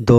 2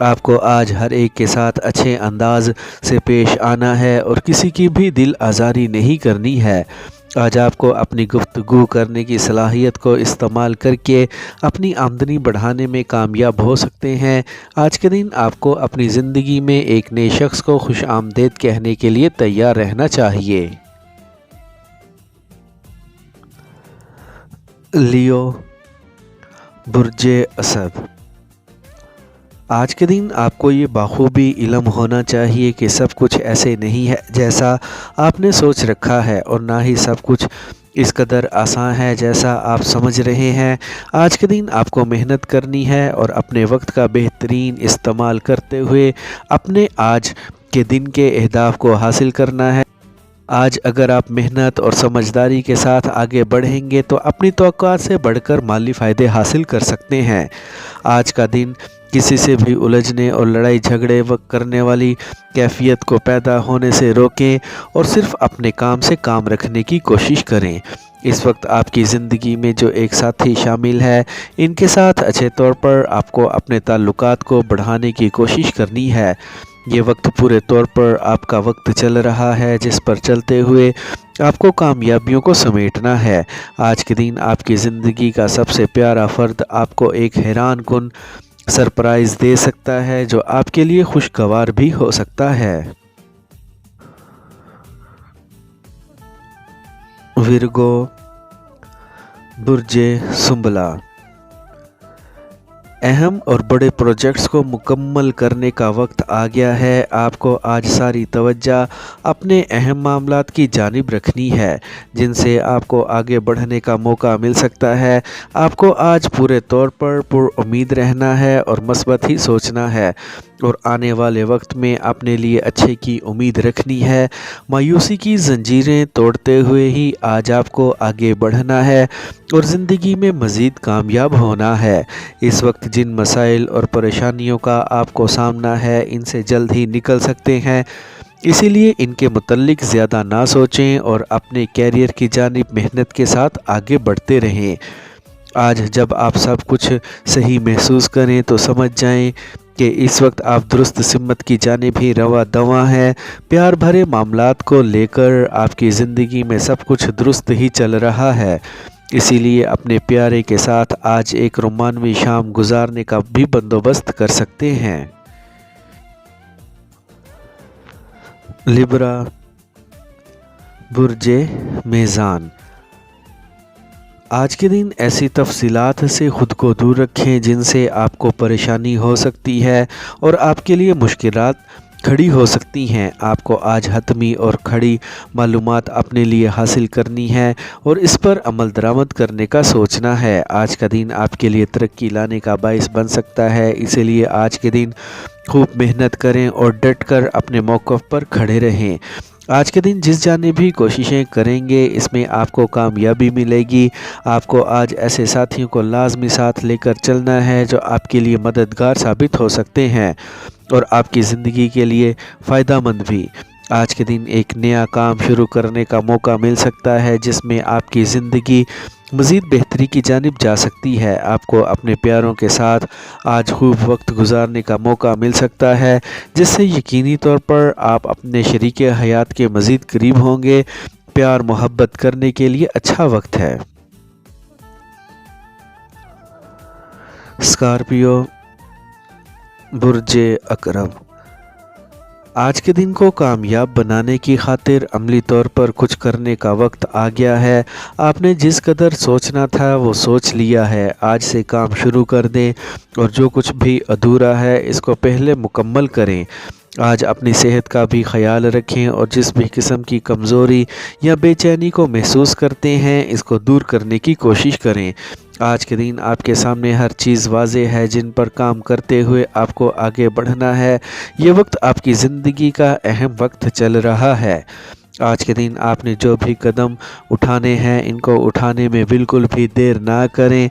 آپ کو آج ہر ایک کے ساتھ اچھے انداز سے پیش آنا ہے اور کسی کی بھی دل آزاری نہیں کرنی ہے۔ آج آپ کو اپنی گفتگو کرنے کی صلاحیت کو استعمال کر کے اپنی آمدنی بڑھانے میں کامیاب ہو سکتے ہیں۔ آج کے دن آپ کو اپنی زندگی میں ایک نئے شخص کو خوش آمدید کہنے کے لیے تیار رہنا چاہیے۔ لیو، برج اسد۔ آج کے دن آپ کو یہ بخوبی علم ہونا چاہیے کہ سب کچھ ایسے نہیں ہے جیسا آپ نے سوچ رکھا ہے، اور نہ ہی سب کچھ اس قدر آسان ہے جیسا آپ سمجھ رہے ہیں۔ آج کے دن آپ کو محنت کرنی ہے اور اپنے وقت کا بہترین استعمال کرتے ہوئے اپنے آج کے دن کے اہداف کو حاصل کرنا ہے۔ آج اگر آپ محنت اور سمجھداری کے ساتھ آگے بڑھیں گے تو اپنی توقعات سے بڑھ کر مالی فائدے حاصل کر سکتے ہیں۔ آج کا دن کسی سے بھی الجھنے اور لڑائی جھگڑے کرنے والی کیفیت کو پیدا ہونے سے روکیں اور صرف اپنے کام سے کام رکھنے کی کوشش کریں۔ اس وقت آپ کی زندگی میں جو ایک ساتھی شامل ہے، ان کے ساتھ اچھے طور پر آپ کو اپنے تعلقات کو بڑھانے کی کوشش کرنی ہے۔ یہ وقت پورے طور پر آپ کا وقت چل رہا ہے جس پر چلتے ہوئے آپ کو کامیابیوں کو سمیٹنا ہے۔ آج کے دن آپ کی زندگی کا سب سے پیارا فرد آپ کو ایک حیران کن سرپرائز دے سکتا ہے جو آپ کے لیے خوشگوار بھی ہو سکتا ہے۔ ورگو، برج سنبلہ۔ اہم اور بڑے پروجیکٹس کو مکمل کرنے کا وقت آ گیا ہے۔ آپ کو آج ساری توجہ اپنے اہم معاملات کی جانب رکھنی ہے جن سے آپ کو آگے بڑھنے کا موقع مل سکتا ہے۔ آپ کو آج پورے طور پر امید رہنا ہے اور مثبت ہی سوچنا ہے، اور آنے والے وقت میں اپنے لیے اچھے کی امید رکھنی ہے۔ مایوسی کی زنجیریں توڑتے ہوئے ہی آج آپ کو آگے بڑھنا ہے اور زندگی میں مزید کامیاب ہونا ہے۔ اس وقت جن مسائل اور پریشانیوں کا آپ کو سامنا ہے، ان سے جلد ہی نکل سکتے ہیں، اسی لیے ان کے متعلق زیادہ نہ سوچیں اور اپنے کیریئر کی جانب محنت کے ساتھ آگے بڑھتے رہیں۔ آج جب آپ سب کچھ صحیح محسوس کریں تو سمجھ جائیں کہ اس وقت آپ درست سمت کی جانب ہی رواں دواں ہیں۔ پیار بھرے معاملات کو لے کر آپ کی زندگی میں سب کچھ درست ہی چل رہا ہے، اسی لیے اپنے پیارے کے ساتھ آج ایک رومانوی شام گزارنے کا بھی بندوبست کر سکتے ہیں۔ لیبرا، برج میزان۔ آج کے دن ایسی تفصیلات سے خود کو دور رکھیں جن سے آپ کو پریشانی ہو سکتی ہے اور آپ کے لیے مشکلات کھڑی ہو سکتی ہیں۔ آپ کو آج حتمی اور کھڑی معلومات اپنے لیے حاصل کرنی ہے اور اس پر عمل درآمد کرنے کا سوچنا ہے۔ آج کا دن آپ کے لیے ترقی لانے کا باعث بن سکتا ہے، اسی لیے آج کے دن خوب محنت کریں اور ڈٹ کر اپنے موقف پر کھڑے رہیں۔ آج کے دن جس جانب بھی کوششیں کریں گے اس میں آپ کو کامیابی ملے گی۔ آپ کو آج ایسے ساتھیوں کو لازمی ساتھ لے کر چلنا ہے جو آپ کے لیے مددگار ثابت ہو سکتے ہیں اور آپ کی زندگی کے لیے فائدہ مند بھی۔ آج کے دن ایک نیا کام شروع کرنے کا موقع مل سکتا ہے جس میں آپ کی زندگی مزید بہتری کی جانب جا سکتی ہے۔ آپ کو اپنے پیاروں کے ساتھ آج خوب وقت گزارنے کا موقع مل سکتا ہے جس سے یقینی طور پر آپ اپنے شریک حیات کے مزید قریب ہوں گے۔ پیار محبت کرنے کے لیے اچھا وقت ہے۔ اسکارپیو، برج عقرب۔ آج کے دن کو کامیاب بنانے کی خاطر عملی طور پر کچھ کرنے کا وقت آ گیا ہے۔ آپ نے جس قدر سوچنا تھا وہ سوچ لیا ہے۔ آج سے کام شروع کر دیں اور جو کچھ بھی ادھورا ہے اس کو پہلے مکمل کریں۔ آج اپنی صحت کا بھی خیال رکھیں اور جس بھی قسم کی کمزوری یا بے چینی کو محسوس کرتے ہیں اس کو دور کرنے کی کوشش کریں۔ آج کے دن آپ کے سامنے ہر چیز واضح ہے جن پر کام کرتے ہوئے آپ کو آگے بڑھنا ہے۔ یہ وقت آپ کی زندگی کا اہم وقت چل رہا ہے۔ آج کے دن آپ نے جو بھی قدم اٹھانے ہیں ان کو اٹھانے میں بالکل بھی دیر نہ کریں۔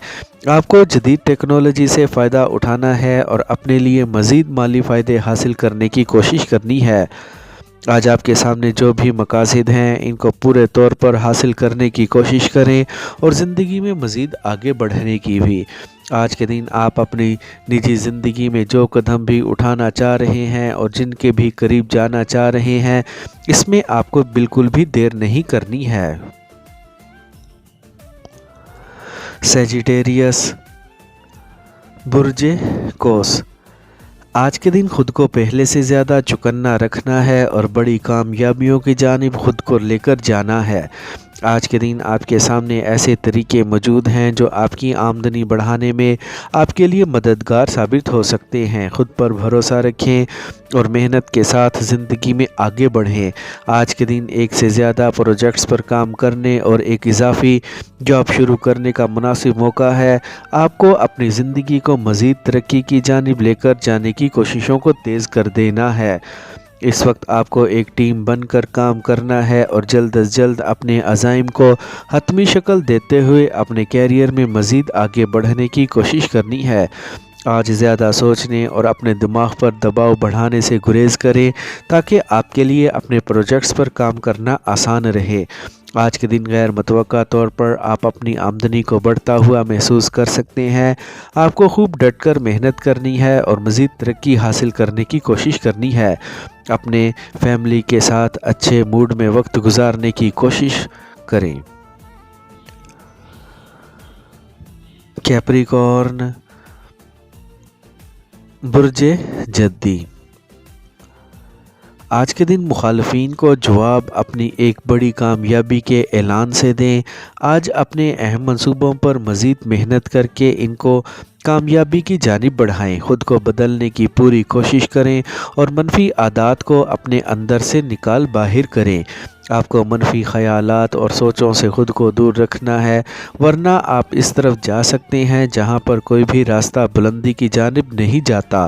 آپ کو جدید ٹیکنالوجی سے فائدہ اٹھانا ہے اور اپنے لیے مزید مالی فائدے حاصل کرنے کی کوشش کرنی ہے۔ آج آپ کے سامنے جو بھی مقاصد ہیں ان کو پورے طور پر حاصل کرنے کی کوشش کریں اور زندگی میں مزید آگے بڑھنے کی بھی۔ آج کے دن آپ اپنی نجی زندگی میں جو قدم بھی اٹھانا چاہ رہے ہیں اور جن کے بھی قریب جانا چاہ رہے ہیں، اس میں آپ کو بالکل بھی دیر نہیں کرنی ہے۔ سیجیٹیریس، برج قوس، آج کے دن خود کو پہلے سے زیادہ چوکنا رکھنا ہے اور بڑی کامیابیوں کی جانب خود کو لے کر جانا ہے۔ آج کے دن آپ کے سامنے ایسے طریقے موجود ہیں جو آپ کی آمدنی بڑھانے میں آپ کے لیے مددگار ثابت ہو سکتے ہیں۔ خود پر بھروسہ رکھیں اور محنت کے ساتھ زندگی میں آگے بڑھیں۔ آج کے دن ایک سے زیادہ پروجیکٹس پر کام کرنے اور ایک اضافی جاب شروع کرنے کا مناسب موقع ہے۔ آپ کو اپنی زندگی کو مزید ترقی کی جانب لے کر جانے کی کوششوں کو تیز کر دینا ہے۔ اس وقت آپ کو ایک ٹیم بن کر کام کرنا ہے اور جلد از جلد اپنے عزائم کو حتمی شکل دیتے ہوئے اپنے کیریئر میں مزید آگے بڑھنے کی کوشش کرنی ہے۔ آج زیادہ سوچنے اور اپنے دماغ پر دباؤ بڑھانے سے گریز کریں تاکہ آپ کے لیے اپنے پروجیکٹس پر کام کرنا آسان رہے۔ آج کے دن غیر متوقع طور پر آپ اپنی آمدنی کو بڑھتا ہوا محسوس کر سکتے ہیں۔ آپ کو خوب ڈٹ کر محنت کرنی ہے اور مزید ترقی حاصل کرنے کی کوشش کرنی ہے۔ اپنے فیملی کے ساتھ اچھے موڈ میں وقت گزارنے کی کوشش کریں۔ کیپریکارن، برج جدی، آج کے دن مخالفین کو جواب اپنی ایک بڑی کامیابی کے اعلان سے دیں۔ آج اپنے اہم منصوبوں پر مزید محنت کر کے ان کو کامیابی کی جانب بڑھائیں۔ خود کو بدلنے کی پوری کوشش کریں اور منفی عادات کو اپنے اندر سے نکال باہر کریں۔ آپ کو منفی خیالات اور سوچوں سے خود کو دور رکھنا ہے، ورنہ آپ اس طرف جا سکتے ہیں جہاں پر کوئی بھی راستہ بلندی کی جانب نہیں جاتا۔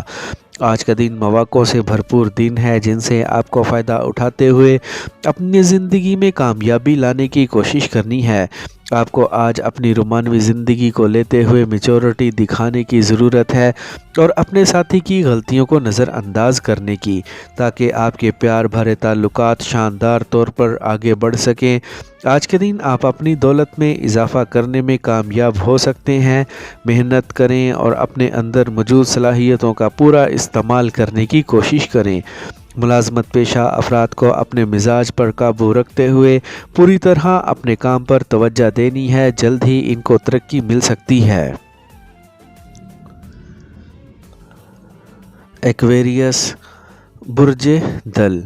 آج کا دن مواقعوں سے بھرپور دن ہے جن سے آپ کو فائدہ اٹھاتے ہوئے اپنی زندگی میں کامیابی لانے کی کوشش کرنی ہے۔ آپ کو آج اپنی رومانوی زندگی کو لیتے ہوئے میچورٹی دکھانے کی ضرورت ہے اور اپنے ساتھی کی غلطیوں کو نظر انداز کرنے کی، تاکہ آپ کے پیار بھرے تعلقات شاندار طور پر آگے بڑھ سکیں۔ آج کے دن آپ اپنی دولت میں اضافہ کرنے میں کامیاب ہو سکتے ہیں۔ محنت کریں اور اپنے اندر موجود صلاحیتوں کا پورا استعمال کرنے کی کوشش کریں۔ ملازمت پیشہ افراد کو اپنے مزاج پر قابو رکھتے ہوئے پوری طرح اپنے کام پر توجہ دینی ہے، جلد ہی ان کو ترقی مل سکتی ہے۔ ایکویریس، برج دل،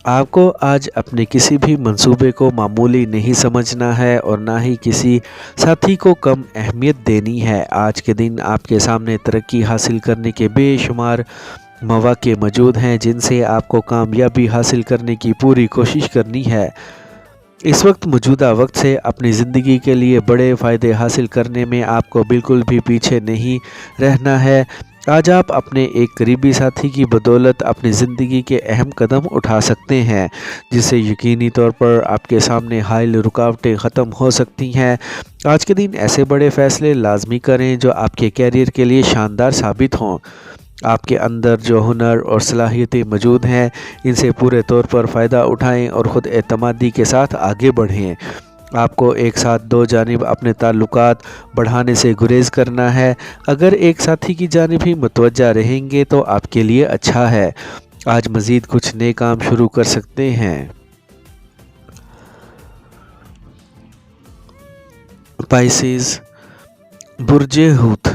آپ کو آج اپنے کسی بھی منصوبے کو معمولی نہیں سمجھنا ہے اور نہ ہی کسی ساتھی کو کم اہمیت دینی ہے۔ آج کے دن آپ کے سامنے ترقی حاصل کرنے کے بے شمار مواقع موجود ہیں جن سے آپ کو کامیابی حاصل کرنے کی پوری کوشش کرنی ہے۔ اس وقت موجودہ وقت سے اپنی زندگی کے لیے بڑے فائدے حاصل کرنے میں آپ کو بالکل بھی پیچھے نہیں رہنا ہے۔ آج آپ اپنے ایک قریبی ساتھی کی بدولت اپنی زندگی کے اہم قدم اٹھا سکتے ہیں، جس سے یقینی طور پر آپ کے سامنے حائل رکاوٹیں ختم ہو سکتی ہیں۔ آج کے دن ایسے بڑے فیصلے لازمی کریں جو آپ کے کیریئر کے لیے شاندار ثابت ہوں۔ آپ کے اندر جو ہنر اور صلاحیتیں موجود ہیں ان سے پورے طور پر فائدہ اٹھائیں اور خود اعتمادی کے ساتھ آگے بڑھیں۔ آپ کو ایک ساتھ دو جانب اپنے تعلقات بڑھانے سے گریز کرنا ہے۔ اگر ایک ساتھی کی جانب ہی متوجہ رہیں گے تو آپ کے لیے اچھا ہے۔ آج مزید کچھ نئے کام شروع کر سکتے ہیں۔ پائسیز، برج حوت،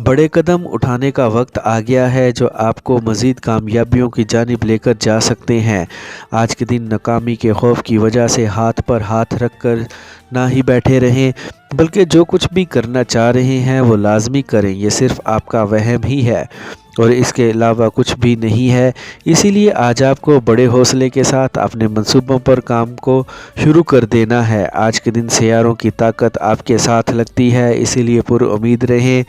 بڑے قدم اٹھانے کا وقت آ گیا ہے جو آپ کو مزید کامیابیوں کی جانب لے کر جا سکتے ہیں۔ آج کے دن ناکامی کے خوف کی وجہ سے ہاتھ پر ہاتھ رکھ کر نہ ہی بیٹھے رہیں، بلکہ جو کچھ بھی کرنا چاہ رہے ہیں وہ لازمی کریں۔ یہ صرف آپ کا وہم ہی ہے اور اس کے علاوہ کچھ بھی نہیں ہے۔ اسی لیے آج آپ کو بڑے حوصلے کے ساتھ اپنے منصوبوں پر کام کو شروع کر دینا ہے۔ آج کے دن سیاروں کی طاقت آپ کے ساتھ لگتی ہے، اسی لیے پر امید رہیں۔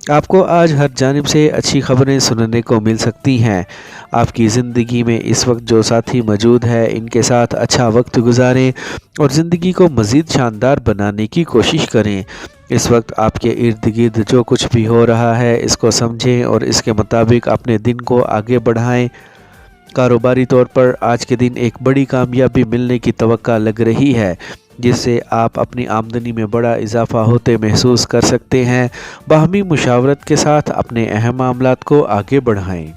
آپ کو آج ہر جانب سے اچھی خبریں سننے کو مل سکتی ہیں۔ آپ کی زندگی میں اس وقت جو ساتھی موجود ہے ان کے ساتھ اچھا وقت گزاریں اور زندگی کو مزید شاندار بنانے کی کوشش کریں۔ اس وقت آپ کے ارد گرد جو کچھ بھی ہو رہا ہے اس کو سمجھیں اور اس کے مطابق اپنے دن کو آگے بڑھائیں۔ کاروباری طور پر آج کے دن ایک بڑی کامیابی ملنے کی توقع لگ رہی ہے۔ جس سے آپ اپنی آمدنی میں بڑا اضافہ ہوتے محسوس کر سکتے ہیں۔ باہمی مشاورت کے ساتھ اپنے اہم معاملات کو آگے بڑھائیں۔